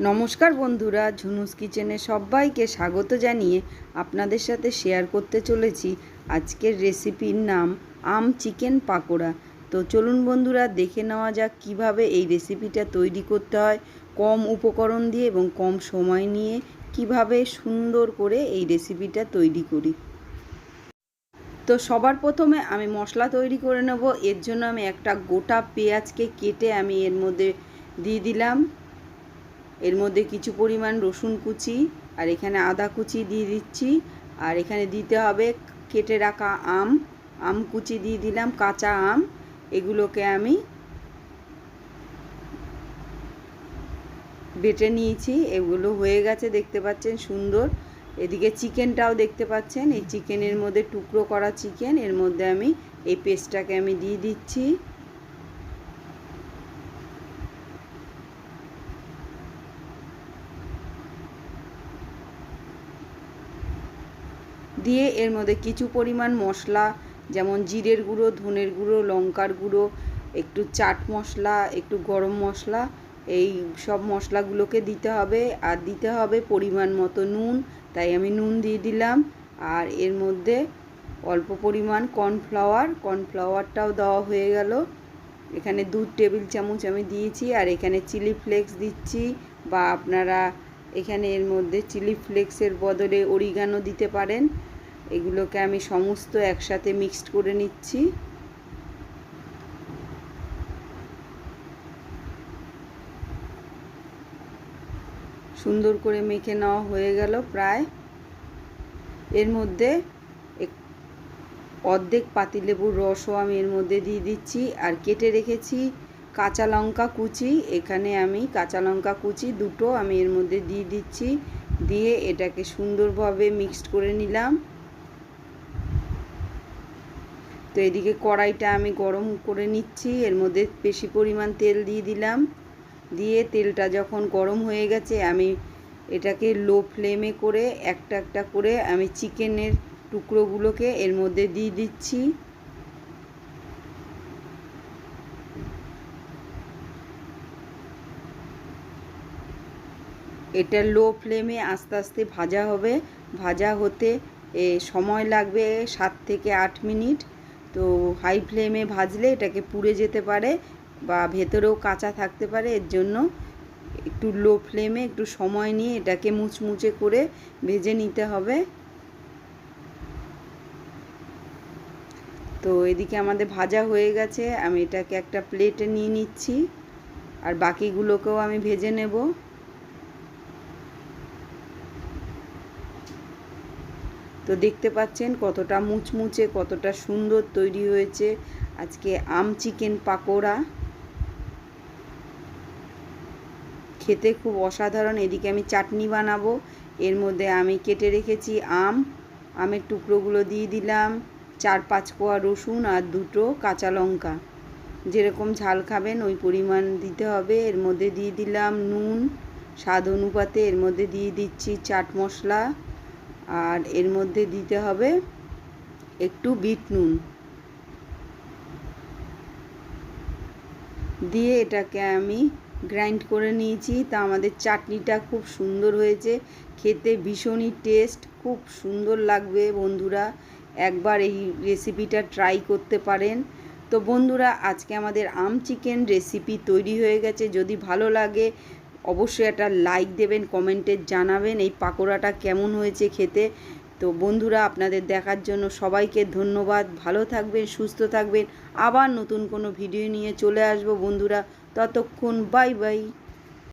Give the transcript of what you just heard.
নমস্কার বন্ধুরা, ঝুনুস কিচেনে সবাইকে স্বাগত জানিয়ে আপনাদের সাথে শেয়ার করতে চলেছি আজকের রেসিপির নাম আম চিকেন পাকোড়া। তো চলুন বন্ধুরা, দেখে নেওয়া যাক কিভাবে এই রেসিপিটা তৈরি করতে হয়, কম উপকরণ দিয়ে এবং কম সময় নিয়ে কিভাবে সুন্দর করে এই রেসিপিটা তৈরি করি। তো সবার প্রথমে আমি মশলা তৈরি করে নেব। এর জন্য আমি একটা গোটা পেঁয়াজকে কেটে আমি এর মধ্যে দিয়ে দিলাম। এর মধ্যে কিছু পরিমাণ রসুন কুচি আর এখানে আদা কুচি দিয়ে দিচ্ছি। আর এখানে দিতে হবে কেটে রাখা আম কুচি দিয়ে দিলাম, কাঁচা আম। এগুলোকে আমি বেটে নিয়েছি, এগুলো হয়ে গেছে দেখতে পাচ্ছেন সুন্দর। এদিকে চিকেনটাও দেখতে পাচ্ছেন, এই চিকেনের মধ্যে টুকরো করা চিকেন, এর মধ্যে আমি এই পেস্টটাকে আমি দিয়ে দিচ্ছি। দিয়ে এর মধ্যে কিছু পরিমাণ মশলা, যেমন জিরের গুঁড়ো, ধনের গুঁড়ো, লঙ্কার গুঁড়ো, একটু চাট মশলা, একটু গরম মশলা, এই সব মশলাগুলোকে দিতে হবে। আর দিতে হবে পরিমাণ মতো নুন, তাই আমি নুন দিয়ে দিলাম। আর এর মধ্যে অল্প পরিমাণ কর্নফ্লাওয়ারটাও দেওয়া হয়ে গেল। এখানে 2 টেবিল চামচ আমি দিয়েছি। আর এখানে চিলি ফ্লেক্স দিচ্ছি, বা আপনারা এখানে এর মধ্যে চিলি ফ্লেক্সের বদলে অরিগানো দিতে পারেন। এগুলোকে আমি সমস্ত একসাথে মিক্সড করে নিচ্ছি। সুন্দর করে মেখে নেওয়া হয়ে গেল প্রায়। এর মধ্যে অর্ধেক পাতিলেবুর রসও আমি এর মধ্যে দিয়ে দিচ্ছি। আর কেটে রেখেছি কাঁচা লঙ্কা কুচি, এখানে আমি কাঁচা লঙ্কা কুচি 2টো আমি এর মধ্যে দিয়ে দিচ্ছি। দিয়ে এটাকে সুন্দরভাবে মিক্সড করে নিলাম। তো এদিকে কড়াইটা আমি গরম করে নিচ্ছি, এর মধ্যে বেশি পরিমাণ তেল দিয়ে দিলাম। দিয়ে তেলটা যখন গরম হয়ে গেছে, আমি এটাকে লো ফ্লেমে করে একটা একটা করে আমি চিকেনের টুকরোগুলোকে এর মধ্যে দিয়ে দিচ্ছি। এটা লো ফ্লেমে আস্তে আস্তে ভাজা হবে। ভাজা হতে সময় লাগবে 7 থেকে 8 মিনিট। তো হাই ফ্লেমে ভাজলে এটাকে পুড়ে যেতে পারে বা ভেতরেও কাঁচা থাকতে পারে। এর জন্য একটু লো ফ্লেমে একটু সময় নিয়ে এটাকে মুচমুচে করে ভেজে নিতে হবে। তো এদিকে আমাদের ভাজা হয়ে গেছে, আমি এটাকে একটা প্লেটে নিয়ে নিচ্ছি। আর বাকিগুলোকেও আমি ভেজে নেব। তো দেখতে পাচ্ছেন কতটা মুচমুচে, কতটা সুন্দর তৈরি হয়েছে আজকে আম চিকেন পাকোড়া। খেতে খুব অসাধারণ। এদিকে আমি চাটনি বানাবো। এর মধ্যে আমি কেটে রেখেছি আমের টুকরোগুলো দিয়ে দিলাম, 4-5 কোয়া রসুন আর 2টো কাঁচা লঙ্কা। যেরকম ঝাল খাবেন ওই পরিমাণ দিতে হবে। এর মধ্যে দিয়ে দিলাম নুন স্বাদ অনুপাতে। এর মধ্যে দিয়ে দিচ্ছি চাট মশলা। আর এর মধ্যে দিতে হবে একটু বিট নুন। দিয়ে এটাকে আমি গ্রাইন্ড করে নিয়েছি। তা আমাদের চাটনিটা খুব সুন্দর হয়েছে, খেতে ভীষণই টেস্ট, খুব সুন্দর লাগবে। বন্ধুরা একবার এই রেসিপিটা ট্রাই করতে পারেন। তো বন্ধুরা আজকে আমাদের আম চিকেন রেসিপি তৈরি হয়ে গেছে। যদি ভালো লাগে অবশ্যই একটা লাইক দেবেন, কমেন্টে জানাবেন এই পাকোড়াটা কেমন হয়েছে খেতে। তো বন্ধুরা আপনাদের দেখার জন্য সবাইকে ধন্যবাদ। ভালো থাকবেন, সুস্থ থাকবেন। আবার নতুন কোনো ভিডিও নিয়ে চলে আসবো বন্ধুরা। ততক্ষণ বাই বাই।